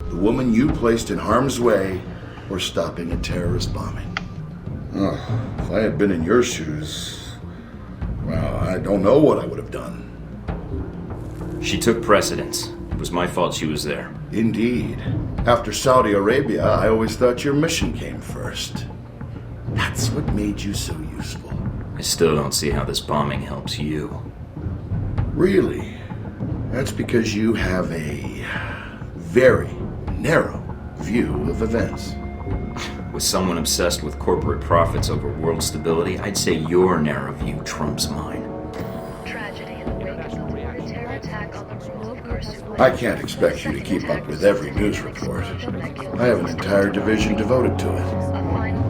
the woman you placed in harm's way, or stopping a terrorist bombing. Oh, if I had been in your shoes, well, I don't know what I would have done. She took precedence. It was my fault she was there. Indeed. After Saudi Arabia, I always thought your mission came first. That's what made you so useful. I still don't see how this bombing helps you. Really? That's because you have a very narrow view of events. With someone obsessed with corporate profits over world stability, I'd say your narrow view trumps mine. Tragedy in the wake of the reported terror attack on the rule of Karsula. I can't expect you to keep up with every news report. I have an entire division devoted to it,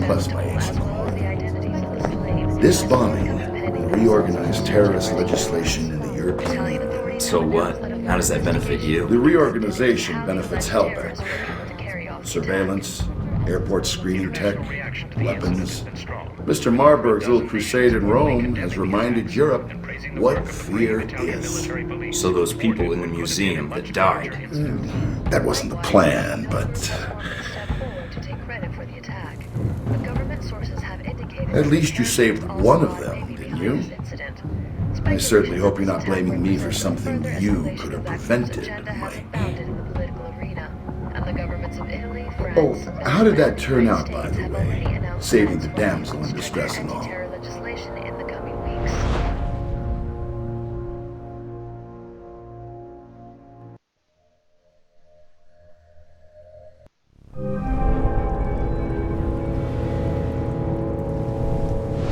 plus my aides and all. This bombing will reorganize terrorist legislation in the European Union. So what? How does that benefit you? The reorganization benefits Hellbeck. Surveillance, airport screening tech, weapons. Mr. Marburg's little crusade in Rome has reminded Europe what fear is. So those people in the museum that died. That wasn't the plan, but at least you saved one of them, didn't you? I certainly hope you're not blaming me for something you could have prevented, Mike. Oh, how did that turn out, by the way? Saving the damsel in distress and all.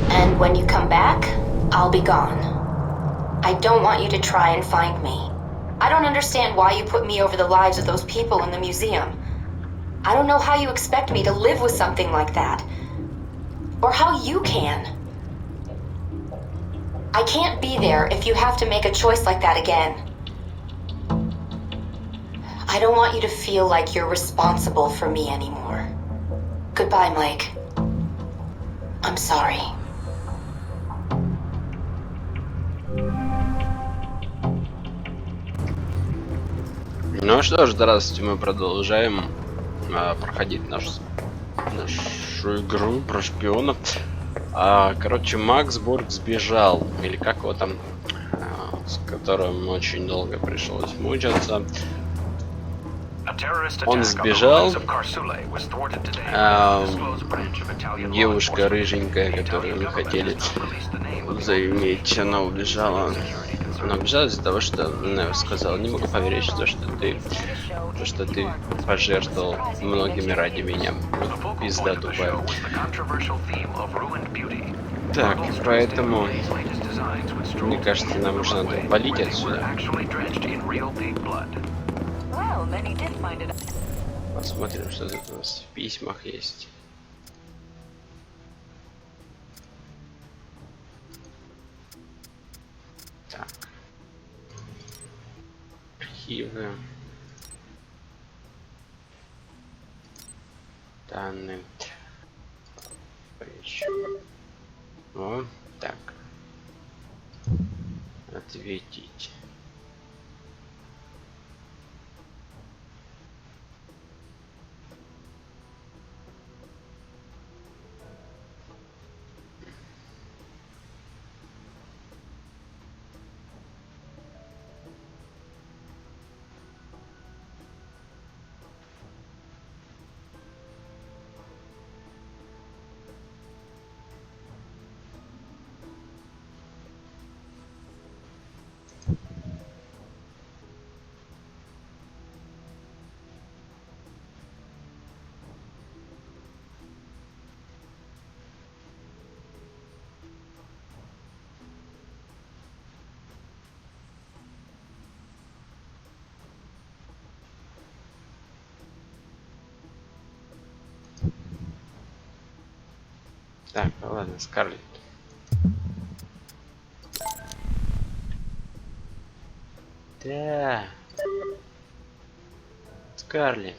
And when you come back, I'll be gone. I don't want you to try and find me. I don't understand why you put me over the lives of those people in the museum. I don't know how you expect me to live with something like that. Or how you can. I can't be there if you have to make a choice like that again. I don't want you to feel like you're responsible for me anymore. Goodbye, Mike. I'm sorry. Ну что ж, здравствуйте, мы продолжаем проходить нашу игру про шпионов. Короче, Макс Борг сбежал, или как его там, с которым очень долго пришлось мучаться. Он сбежал. Девушка рыженькая, которую мы хотели заиметь, она убежала. Она убежала из-за того, что сказала: не могу поверить, что ты пожертвовал многими ради меня. Пизда тупая. Так, поэтому мне кажется, нам уже надо валить отсюда. Посмотрим, что тут у нас в письмах есть. Так. Архивы. Данные. О, так. Ответить. Так, ну ладно, Скарлетт. Да. Скарлетт.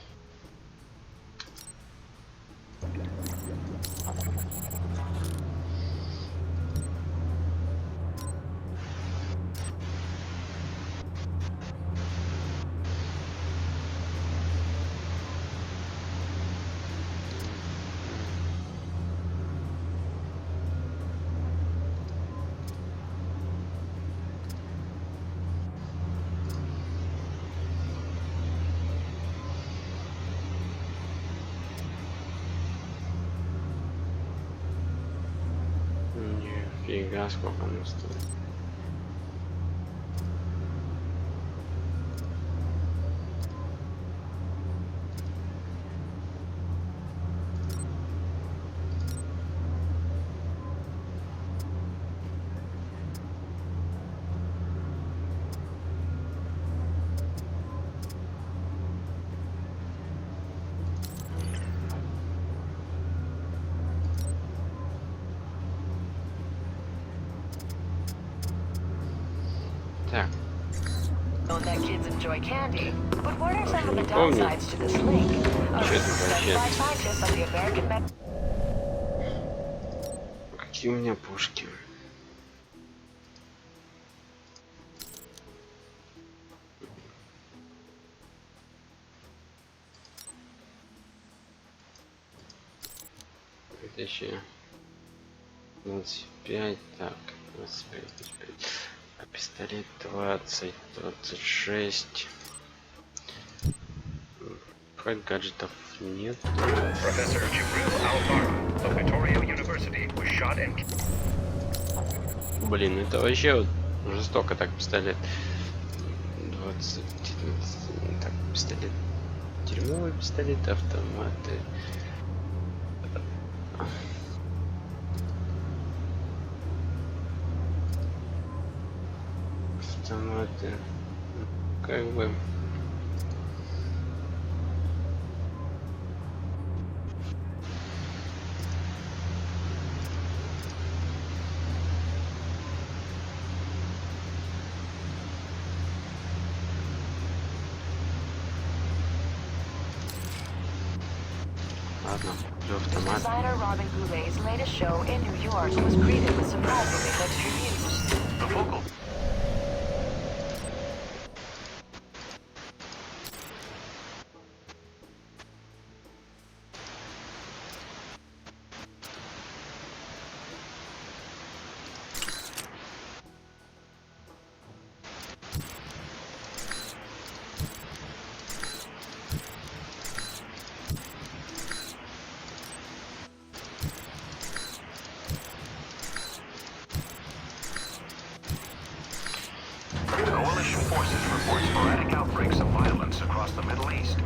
Фига, сколько оно стоит. Так, Know that kids enjoy candy, but what are some of the Помню. downsides to this link? Чё это Study by вообще? scientists of the American Med. какие у меня пушки? Это еще 25, так, 25, 25. А пистолет 20, 26. Хоть гаджетов нет. Professor Jibril Al-Farah of Victoria University was shot and Блин, это вообще вот жестоко так пистолет. 20, так, пистолет. Тюрьмовый пистолет, автоматы. Автоматы. Как бы. Ладно, куплю автомат. Designer Robin Goulet's latest show in New York was greeted with surprisingly mixed reviews. the focal Coalition forces report sporadic outbreaks of violence across the Middle East.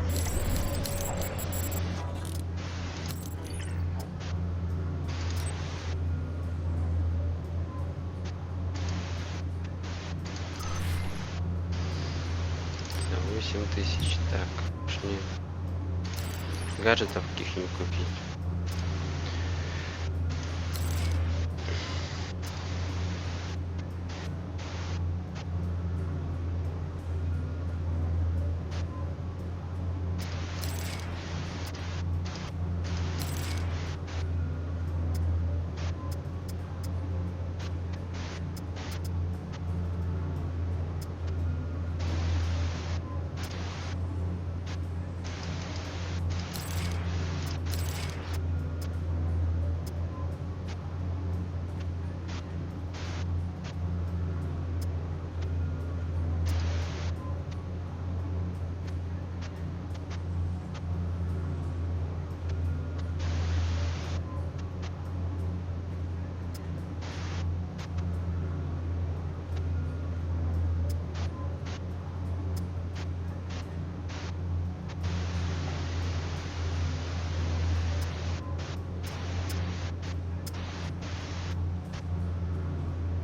За 8000, так, уж мне гаджетов каких-нибудь купить.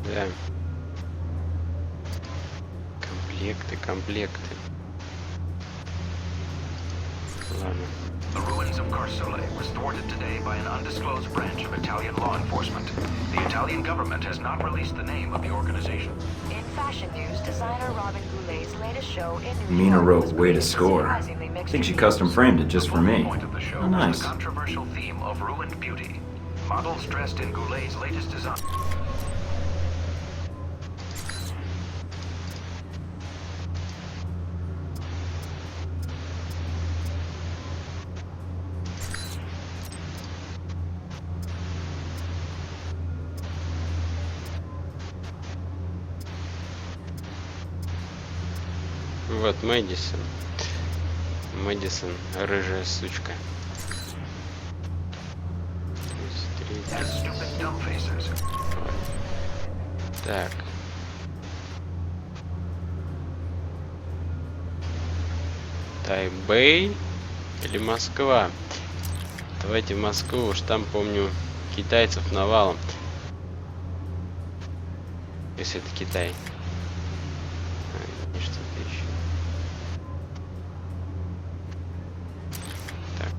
Да. Комплекты. Ладно. The ruins of Carsole was thwarted today by an undisclosed branch of Italian law enforcement. The Italian government has not released the name of the organization. In fashion news, designer Robin Goulet's latest show in New Mina York wrote, was "Way to greeted with score." surprisingly I mixed think she reviews. custom framed it just for The me. focal point of the show Oh, was nice. the controversial theme of ruined beauty. Models dressed in Goulet's latest design. Вот Мэдисон. Мэдисон, рыжая сучка. As stupid dumb faces. Так. Тайбэй или Москва? Давайте в Москву, уж там, помню, китайцев навалом. Если это Китай. И что-то еще. Так.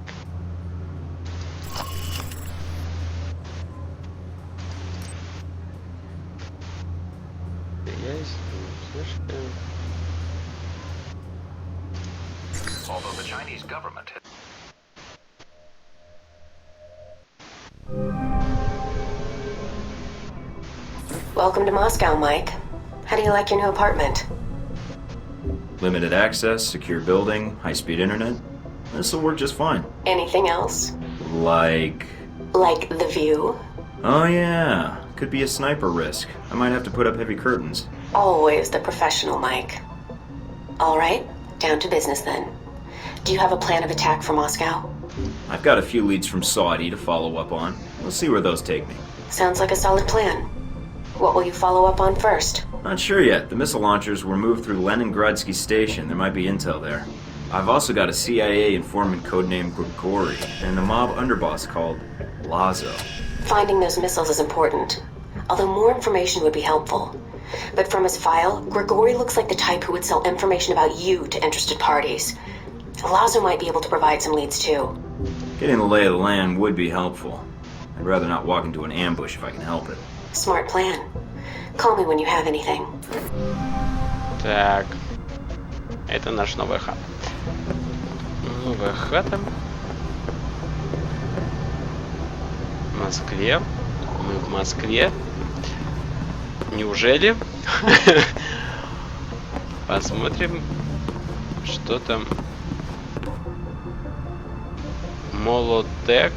Слушай. Although the Chinese government has Welcome to Moscow, Mike. How do you like your new apartment? Limited access, secure building, high-speed internet. This'll work just fine. Anything else? Like... Like the view? Oh yeah, could be a sniper risk. I might have to put up heavy curtains. Always the professional, Mike. All right, down to business then. Do you have a plan of attack for Moscow? I've got a few leads from Saudi to follow up on. We'll see where those take me. Sounds like a solid plan. What will you follow up on first? Not sure yet. The missile launchers were moved through Leningradsky Station. There might be intel there. I've also got a CIA informant codenamed Grigori, and a mob underboss called Lazo. Finding those missiles is important, although more information would be helpful. But from his file, Grigori looks like the type who would sell information about you to interested parties. Lazo might be able to provide some leads too. Getting the lay of the land would be helpful. I'd rather not walk into an ambush if I can help it. Smart plan. Call me when you have anything. Так. Это наш новый хаб. Новая хата. В Москве. Мы в Москве. Неужели? Посмотрим, что там. Молотек.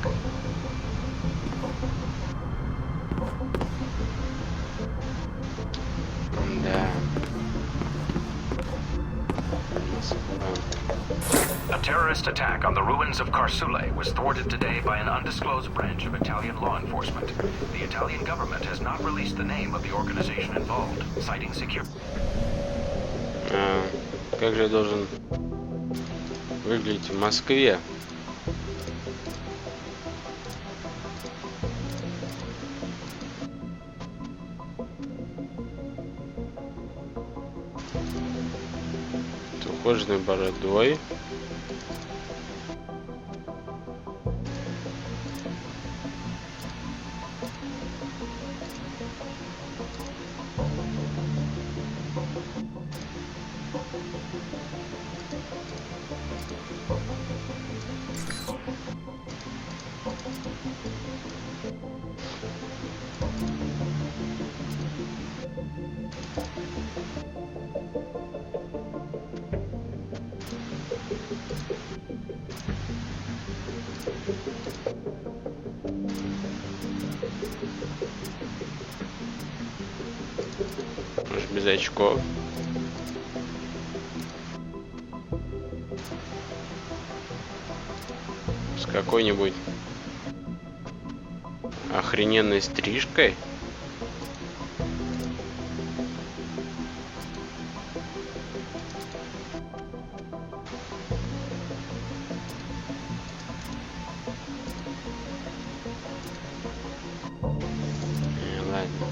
Да. A terrorist attack on the ruins of Karsule was thwarted today by an undisclosed branch of Italian law enforcement. The Italian government has not released the name of the organization involved, citing security. Как же я должен выглядеть в Москве? С ухоженной бородой. Может, без очков. С какой-нибудь охрененной стрижкой. Ладно.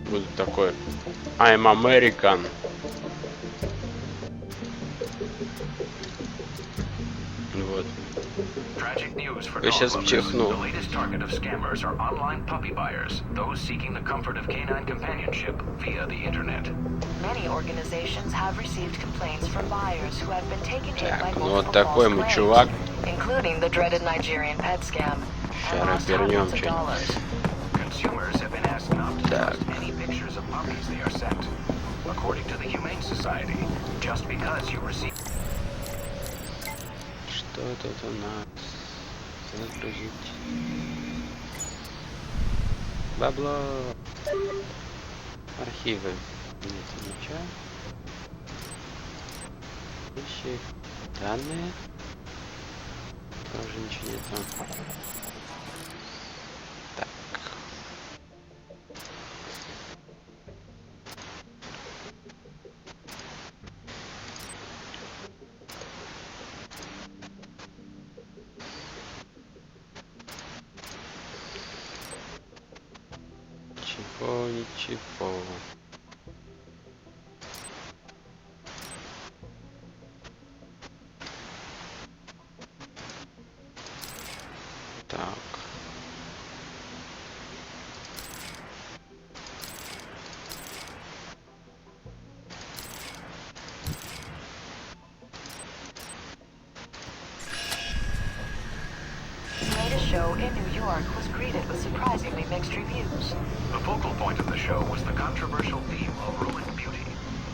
Буду такой I'm American. Вот. Tragic news for Я dog сейчас lovers. чихну. The latest target of scammers are online puppy buyers, those seeking the comfort of canine companionship via the internet. Many organizations have received complaints from buyers who have been taken in Так, by ну вот multiple такой false мы claims, чувак. including the dreaded Nigerian pet scam, and Сейчас lost развернем hundreds of что-нибудь. dollars. Consumers have been asked not to Так. post any pictures of puppies they are sent. According to the Humane Society, just because you receive Что тут у нас? Загрузить. Бабло. Архивы. Нет, ничего. Текущие данные. Тоже ничего не там. Так. Ничего. Так. Latest show in New York was greeted with surprisingly mixed reviews. The focal point of the show was the controversial theme of ruined beauty.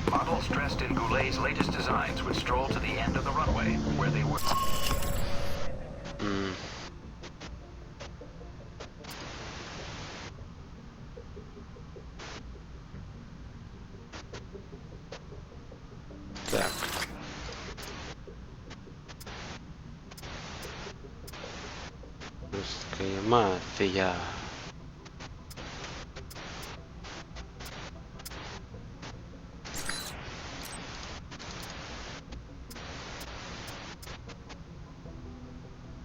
Models dressed in Goulet's latest designs would stroll to the end of the runway, where they were... Так. Русская мафия.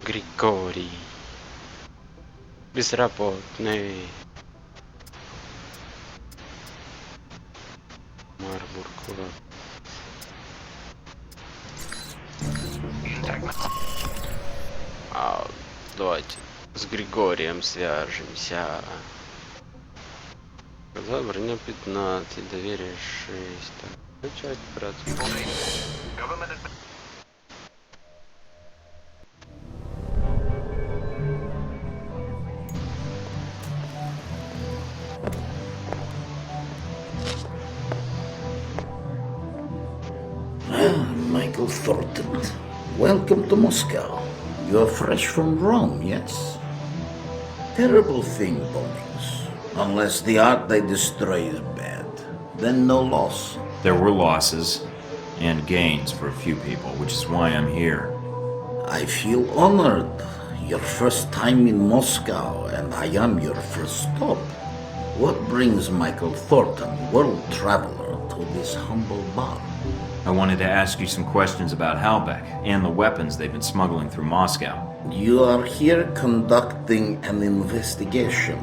Григорий. Безработный. Марбург. Давайте с Григорием свяжемся. Сказал, броня 15, доверие 6. Начать операцию. Michael Thornton, welcome to Moscow. You're fresh from Rome, yes? Terrible thing, bombings. Unless the art they destroy is bad, then no loss. There were losses and gains for a few people, which is why I'm here. I feel honored. Your first time in Moscow, and I am your first stop. What brings Michael Thornton, world traveler, to this humble bar? I wanted to ask you some questions about Halbeck and the weapons they've been smuggling through Moscow. You are here conducting an investigation.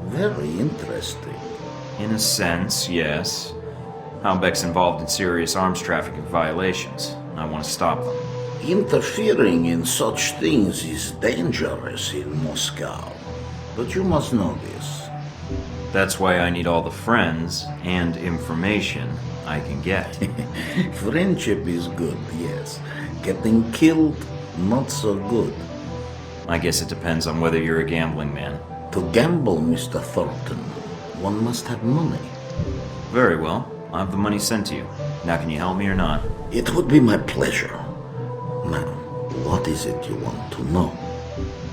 Very interesting. In a sense, yes. Halbeck's involved in serious arms trafficking violations. I want to stop them. Interfering in such things is dangerous in Moscow. But you must know this. That's why I need all the friends and information I can get. Friendship is good, yes. Getting killed, not so good. I guess it depends on whether you're a gambling man. To gamble, Mr. Thornton, one must have money. Very well. I'll have the money sent to you. Now can you help me or not? It would be my pleasure. Now, what is it you want to know?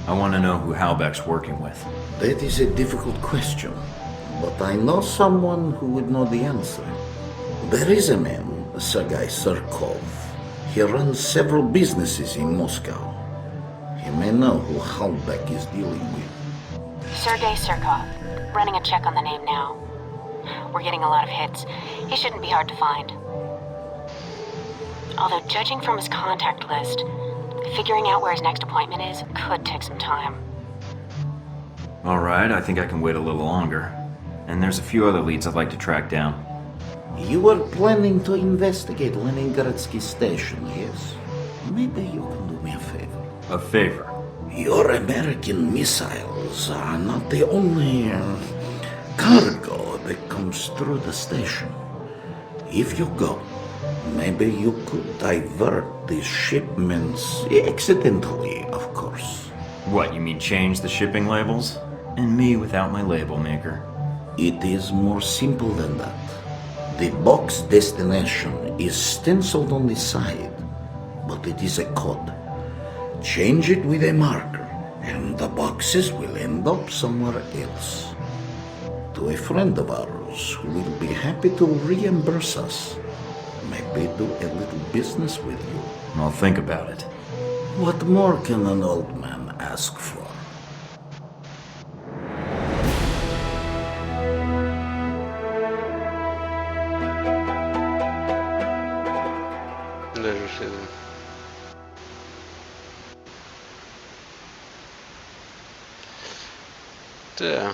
I want to know who Halbeck's working with. That is a difficult question, but I know someone who would know the answer. There is a man, Sergei Surkov. He runs several businesses in Moscow. He may know who Halbeck is dealing with. Sergei Surkov. Running a check on the name now. We're getting a lot of hits. He shouldn't be hard to find. Although, judging from his contact list, figuring out where his next appointment is could take some time. Alright, I think I can wait a little longer. And there's a few other leads I'd like to track down. You were planning to investigate Leningradsky station, yes? Maybe you can do me a favor. A favor? Your American missiles are not the only cargo that comes through the station. If you go, maybe you could divert these shipments accidentally, of course. What, you mean change the shipping labels? And me without my label maker? It is more simple than that. The box destination is stenciled on the side, but it is a code. Change it with a marker, and the boxes will end up somewhere else. To a friend of ours who will be happy to reimburse us. Maybe do a little business with you. I'll think about it. What more can an old man ask for? Даже сюда. Да.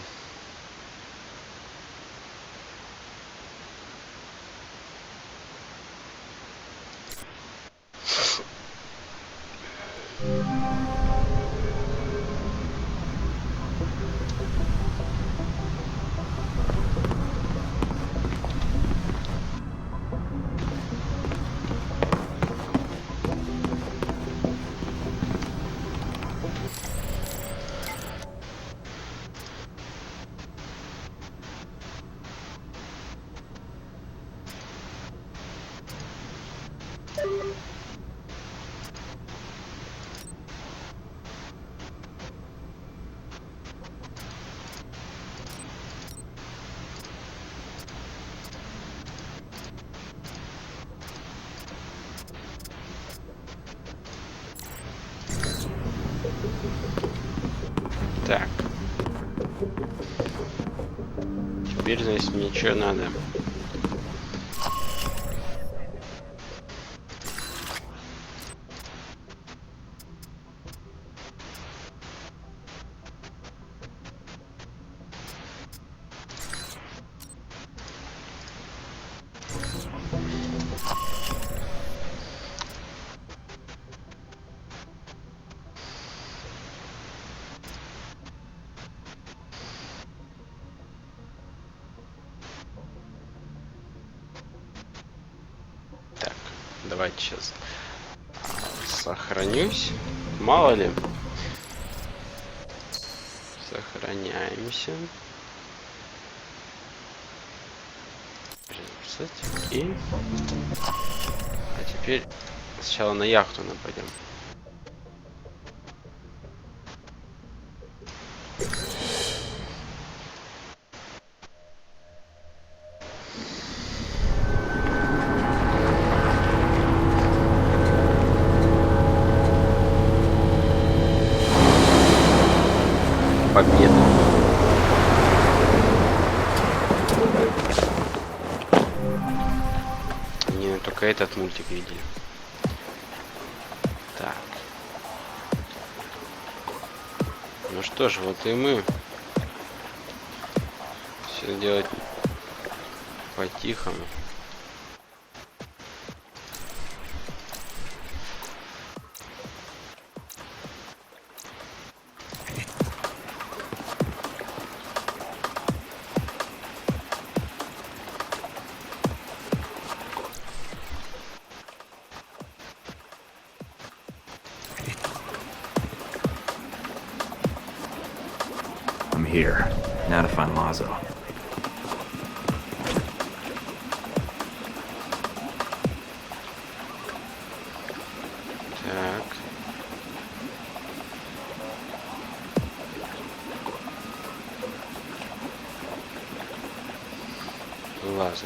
Так. Теперь, значит, мне что надо? Давайте сейчас сохранюсь. Мало ли. Сохраняемся. И... А теперь сначала на яхту нападем. Победа. Не, только этот мультик видели. Так. Ну что ж, вот и мы. Все делать по-тихому. I'm here. Now to find Lazo. Так. Лазо.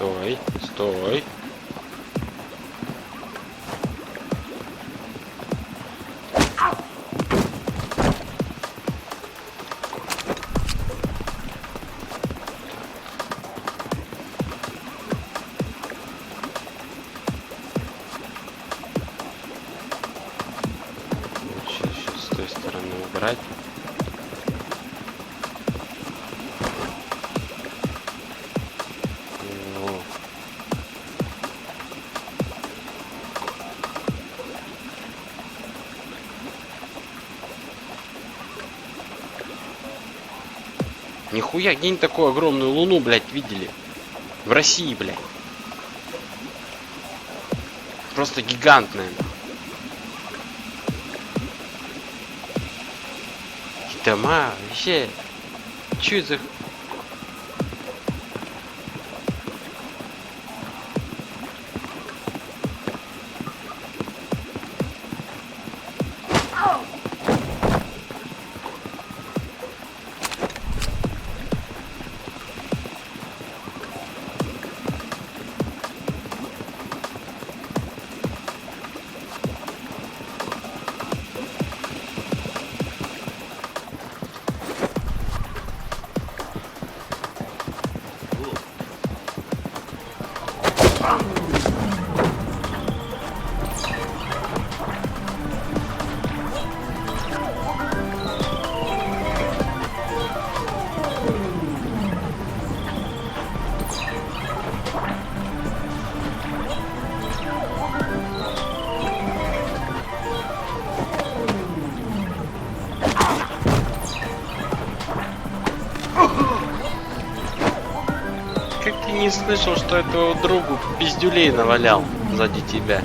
Стой, стой. Сейчас с той стороны убрать. Нихуя, где-нибудь такую огромную луну, блядь, видели? В России, блядь. Просто гигантная. Дома, вообще. Чё это? не слышал, что этому другу пиздюлей навалял сзади тебя.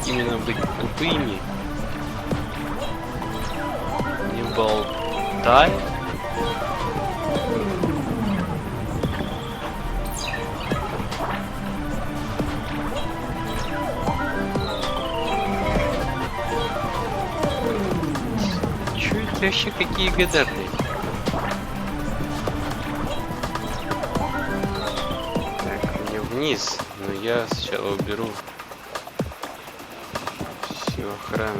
Именно быни. Не болтай. Чё это вообще какие года, блядь? Вниз, но я сначала уберу всю охрану.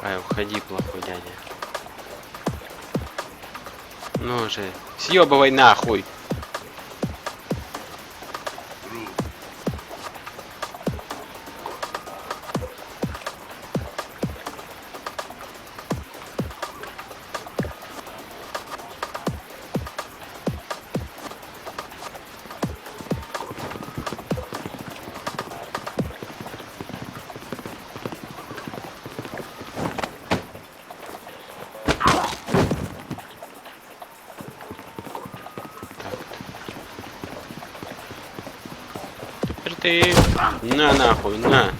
Ай, уходи, плохой дядя. Ну же, съебывай нахуй. Ты на нахуй, на.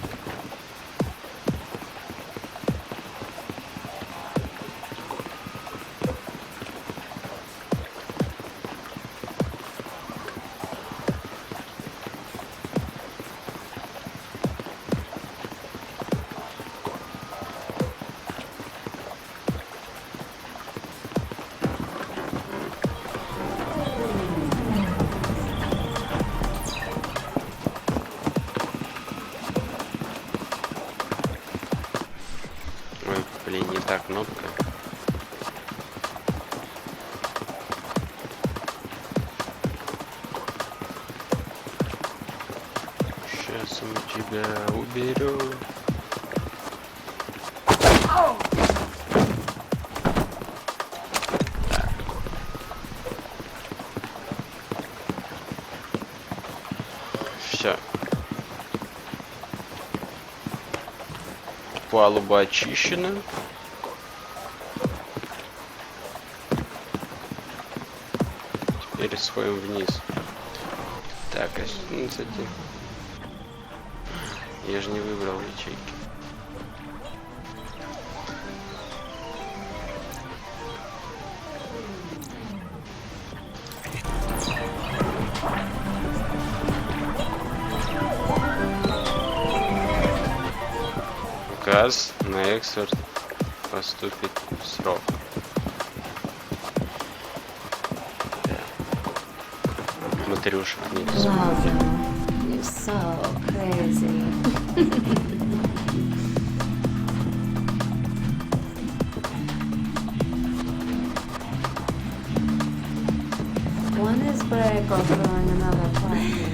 Блин, не та кнопка. Сейчас мы тебя уберем. Все. Палуба очищена. Теперь сходим вниз. Так, а ну, кстати, я же не выбрал ячейки. Указ на экспорт поступит в срок. Матрюшек не Love, you're so crazy. One is break or throwing another party.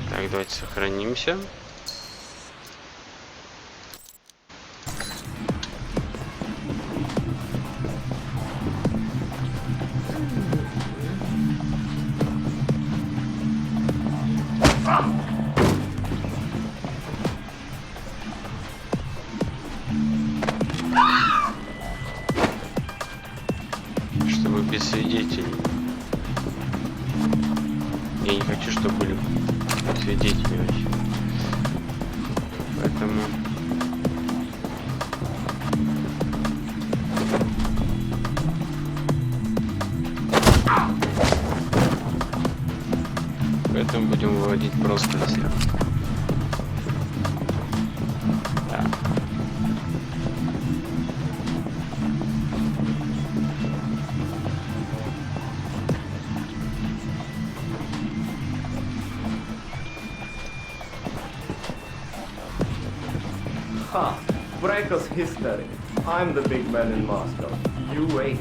Так, давайте сохранимся. Чтобы без свидетелей. Я не поэтому... Поэтому будем выводить просто всех. Да. Ha! Breaker's history. I'm the big man in Moscow. You wait.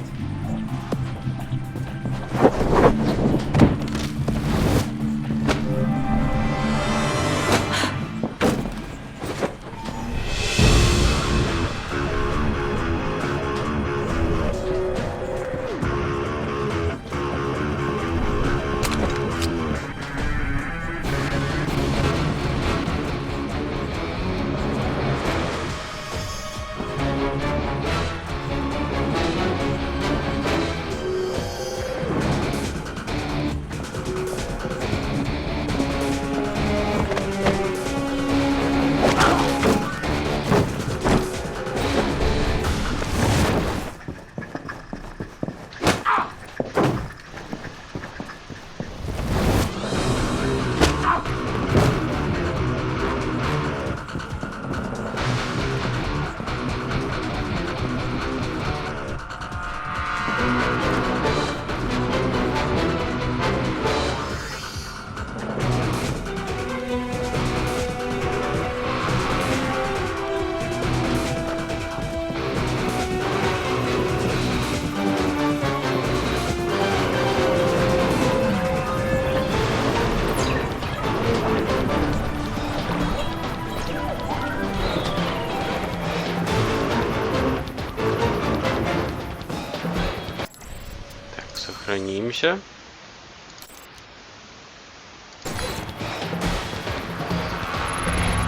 Сохранимся.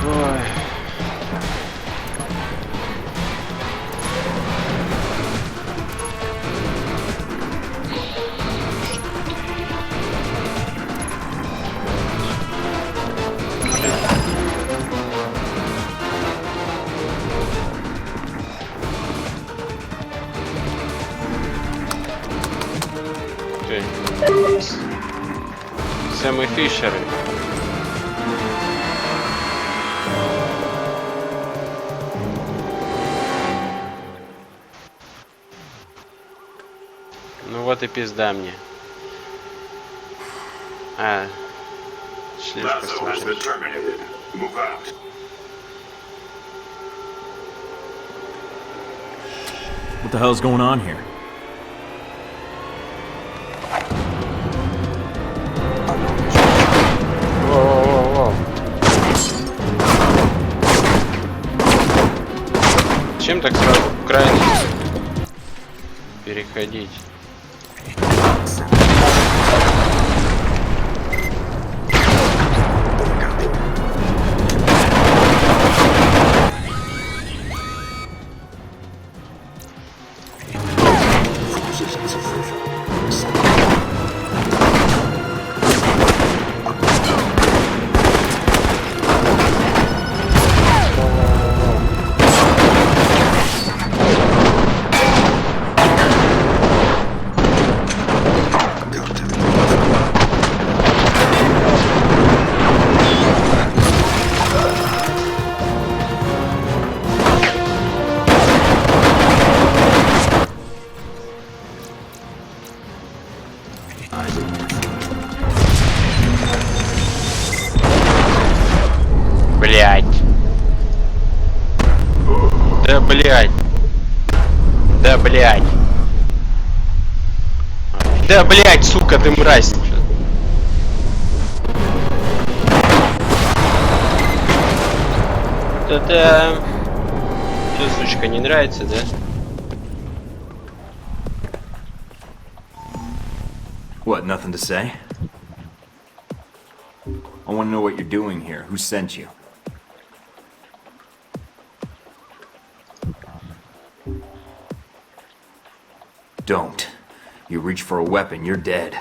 Ой. Сэм и Фишеры. Ну вот и пизда мне. А, слишком сложно. What the hell's going on here? Чем так сразу в крайность переходить? Блять. Да блять. Да блять. Да блять, сука, ты мразь. Да-да. Что, сучка, не нравится, да? What, nothing to say? I want to know what you're doing here. Who sent you? Don't. You reach for a weapon, you're dead.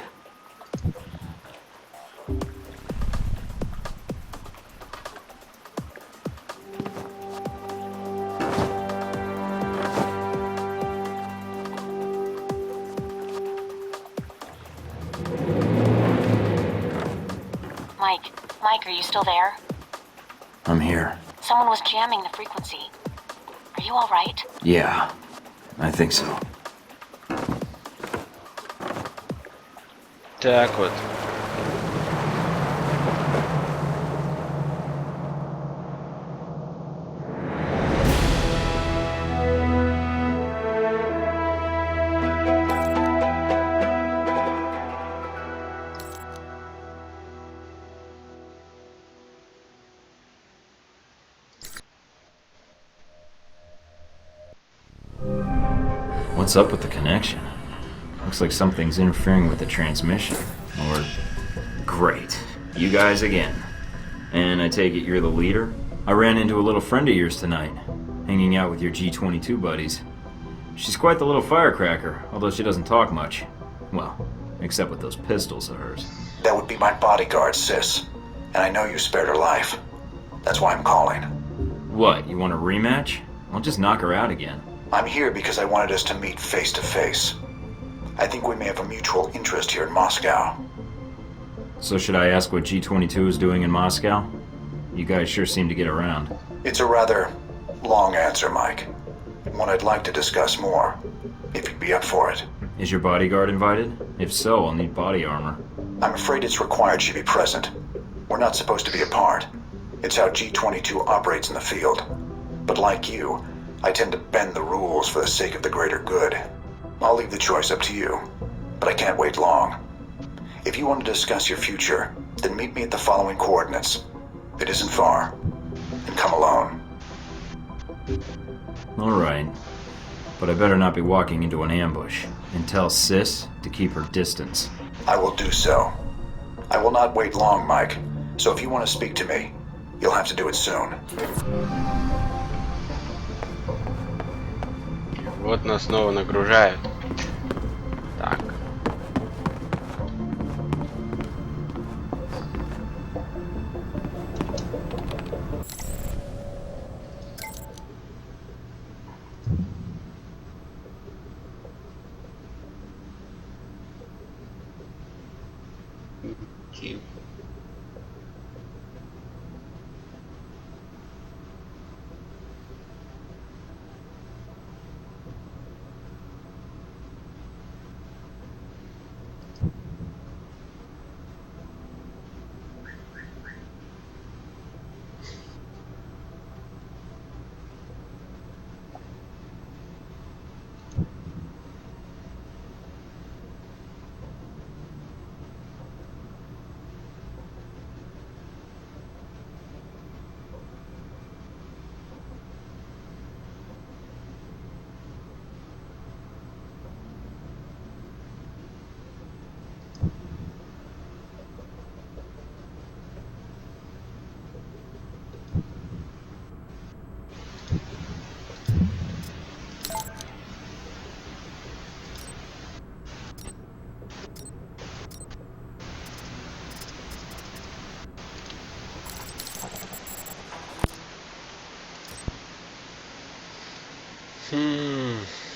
Mike, are you still there? I'm here. Someone was jamming the frequency. Are you alright? Yeah, I think so. Так вот. What's up with the connection? Looks like something's interfering with the transmission. Or... Great. You guys again. And I take it you're the leader? I ran into a little friend of yours tonight, hanging out with your G-22 buddies. She's quite the little firecracker, although she doesn't talk much. Well, except with those pistols of hers. That would be my bodyguard, sis. And I know you spared her life. That's why I'm calling. What, you want a rematch? I'll just knock her out again. I'm here because I wanted us to meet face to face. I think we may have a mutual interest here in Moscow. So should I ask what G-22 is doing in Moscow? You guys sure seem to get around. It's a rather long answer, Mike. One I'd like to discuss more, if you'd be up for it. Is your bodyguard invited? If so, I'll need body armor. I'm afraid it's required she be present. We're not supposed to be apart. It's how G-22 operates in the field. But like you, I tend to bend the rules for the sake of the greater good. I'll leave the choice up to you, but I can't wait long. If you want to discuss your future, then meet me at the following coordinates. It isn't far. And come alone. Alright. But I better not be walking into an ambush. And tell Sis to keep her distance. I will do so. I will not wait long, Mike. So if you want to speak to me, you'll have to do it soon. Вот нас снова нагружают. Так.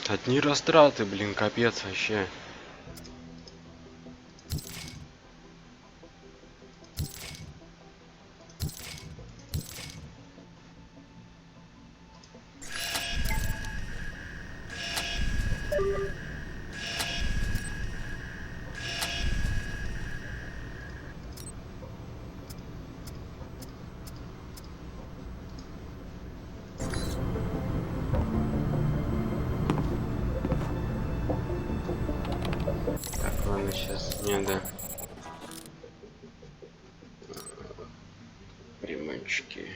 Одни растраты, блин, капец вообще. Сейчас не надо ремонтчики.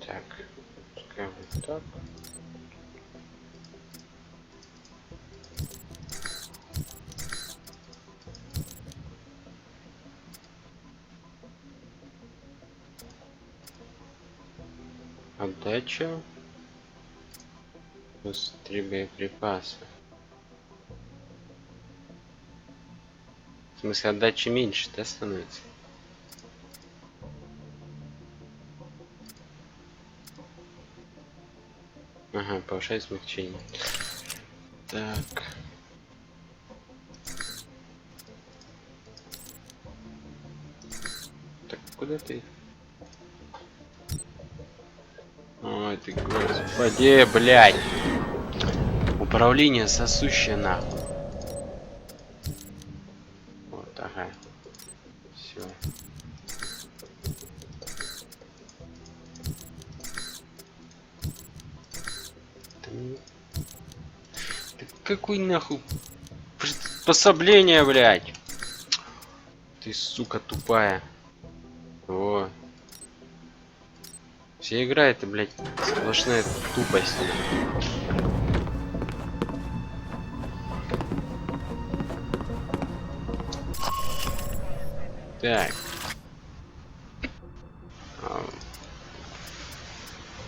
Так, пускай вот так. Отдача. Плюс 3 боеприпаса. В смысле, отдачи меньше, да, становится? Ага, повышает смягчение. Так. Так, куда ты? Ой, ты, господи, блядь. Управление сосущее нахуй. Вот, ага. Все. Да какой нахуй приспособление, блядь? Ты, сука, тупая. О. Вся игра это, блядь, сплошная тупость. Так.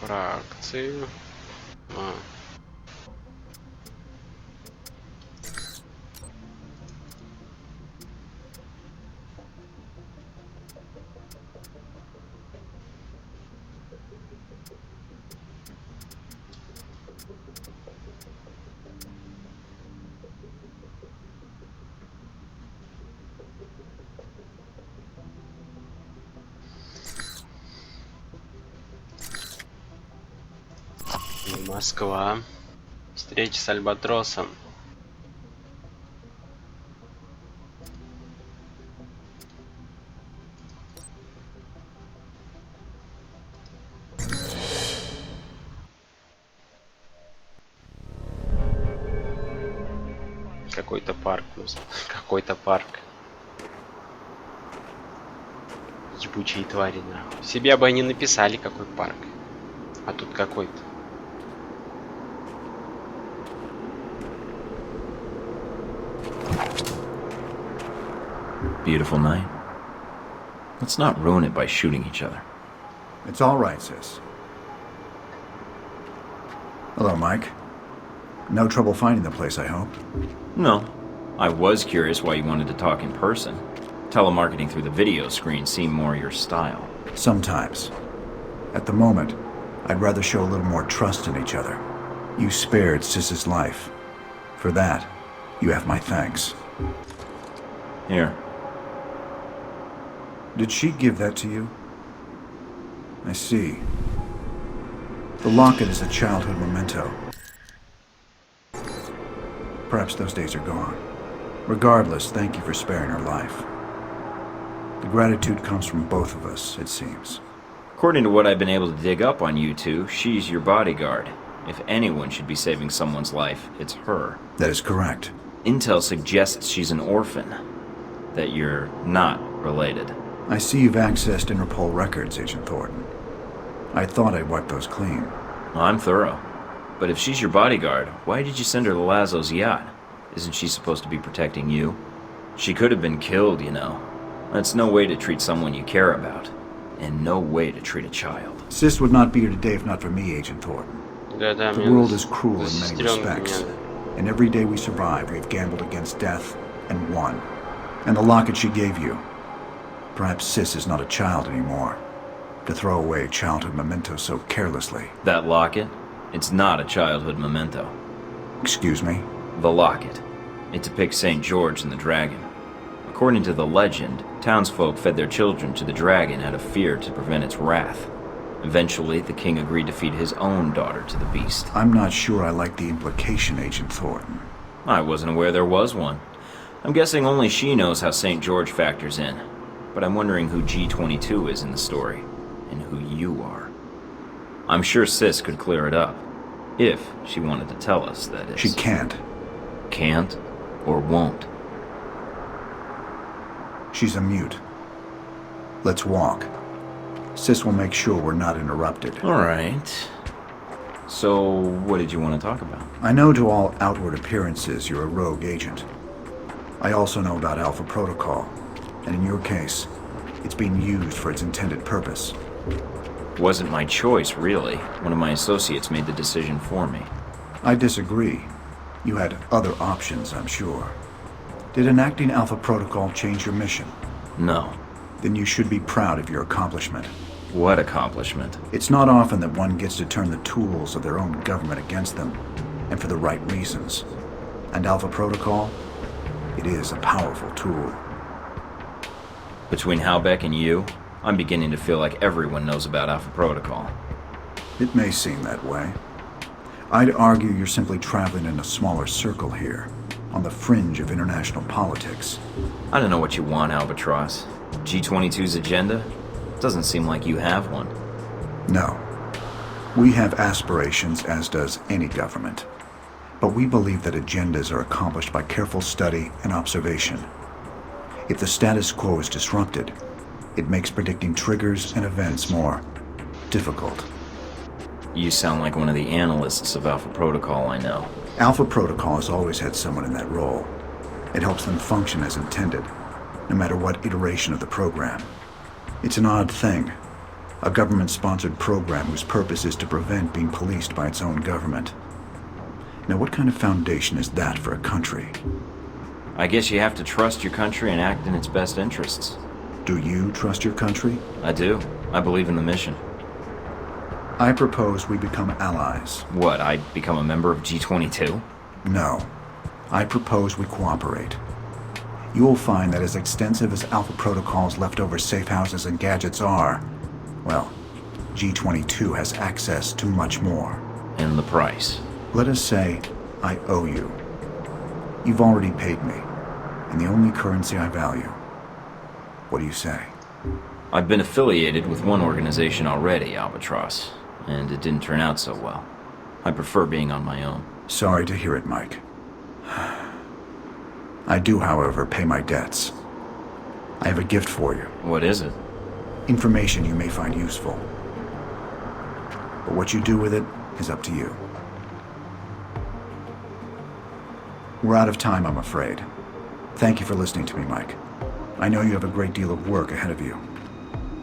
Фракцию. Москва. Встреча с Альбатросом. Какой-то парк. Какой-то парк. Ебучие твари, нахуй. Себе бы они написали, какой парк. А тут какой-то. Beautiful night. Let's not ruin it by shooting each other. It's all right, sis. Hello, Mike. No trouble finding the place, I hope? No. I was curious why you wanted to talk in person. Telemarketing through the video screen seemed more your style. Sometimes. At the moment, I'd rather show a little more trust in each other. You spared Sis's life. For that, you have my thanks. Here. Did she give that to you? I see. The locket is a childhood memento. Perhaps those days are gone. Regardless, thank you for sparing her life. The gratitude comes from both of us, it seems. According to what I've been able to dig up on you two, she's your bodyguard. If anyone should be saving someone's life, it's her. That is correct. Intel suggests she's an orphan. That you're not related. I see you've accessed Interpol records, Agent Thornton. I thought I'd wipe those clean. Well, I'm thorough. But if she's your bodyguard, why did you send her to Laszlo's yacht? Isn't she supposed to be protecting you? She could have been killed, you know. That's no way to treat someone you care about. And no way to treat a child. Sis would not be here today if not for me, Agent Thornton. The world is cruel in many respects. And every day we survive, we have gambled against death and won. And the locket she gave you. Perhaps Sis is not a child anymore. To throw away childhood mementos so carelessly. That locket? It's not a childhood memento. Excuse me? The locket. It depicts St. George and the dragon. According to the legend, townsfolk fed their children to the dragon out of fear to prevent its wrath. Eventually, the king agreed to feed his own daughter to the beast. I'm not sure I like the implication, Agent Thornton. I wasn't aware there was one. I'm guessing only she knows how St. George factors in. But I'm wondering who G22 is in the story, and who you are. I'm sure Sis could clear it up. If she wanted to tell us, that is. She can't. Can't? Or won't? She's a mute. Let's walk. Sis will make sure we're not interrupted. All right. So, what did you want to talk about? I know to all outward appearances you're a rogue agent. I also know about Alpha Protocol, and in your case, it's being used for its intended purpose. Wasn't my choice, really. One of my associates made the decision for me. I disagree. You had other options, I'm sure. Did enacting Alpha Protocol change your mission? No. Then you should be proud of your accomplishment. What accomplishment? It's not often that one gets to turn the tools of their own government against them, and for the right reasons. And Alpha Protocol? It is a powerful tool. Between Halbeck and you, I'm beginning to feel like everyone knows about Alpha Protocol. It may seem that way. I'd argue you're simply traveling in a smaller circle here, on the fringe of international politics. I don't know what you want, Albatross. G22's agenda? Doesn't seem like you have one. No. We have aspirations, as does any government. But we believe that agendas are accomplished by careful study and observation. If the status quo is disrupted, it makes predicting triggers and events more difficult. You sound like one of the analysts of Alpha Protocol I know. Alpha Protocol has always had someone in that role. It helps them function as intended, no matter what iteration of the program. It's an odd thing. A government-sponsored program whose purpose is to prevent being policed by its own government. Now, what kind of foundation is that for a country? I guess you have to trust your country and act in its best interests. Do you trust your country? I do. I believe in the mission. I propose we become allies. What, I become a member of G22? No. I propose we cooperate. You will find that as extensive as Alpha Protocol's leftover safe houses and gadgets are, well, G22 has access to much more. And the price? Let us say I owe you. You've already paid me, in the only currency I value. What do you say? I've been affiliated with one organization already, Albatross, and it didn't turn out so well. I prefer being on my own. Sorry to hear it, Mike. I do, however, pay my debts. I have a gift for you. What is it? Information you may find useful. But what you do with it is up to you. We're out of time, I'm afraid. Thank you for listening to me, Mike. I know you have a great deal of work ahead of you.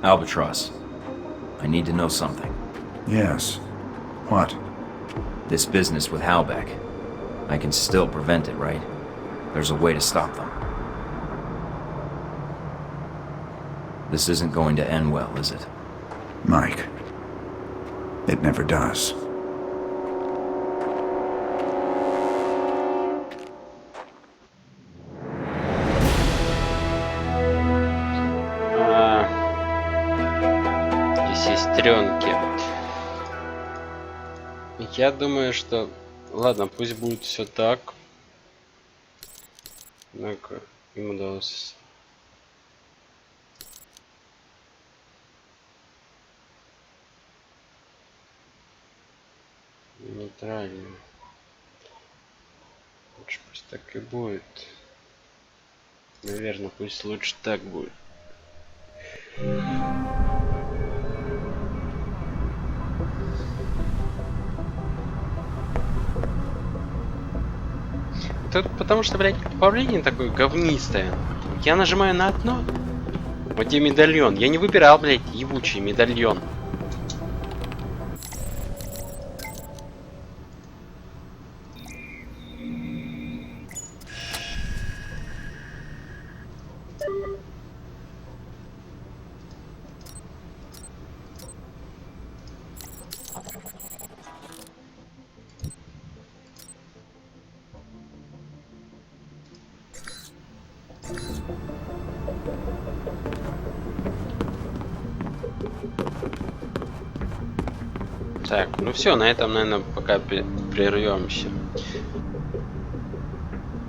Albatross, I need to know something. Yes. What? This business with Halbeck. I can still prevent it, right? There's a way to stop them. This isn't going to end well, is it? Mike, it never does. Сестренки. Я думаю, что... Ладно, пусть будет все так. Однако им удалось... Нейтрально. Лучше пусть так и будет. Наверное, пусть лучше так будет. Тут потому что, блядь, управление такое говнистое. Я нажимаю на одно. Вот тебе медальон. Я не выбирал, блядь, ебучий медальон. Так, ну все, на этом, наверное, пока прервемся.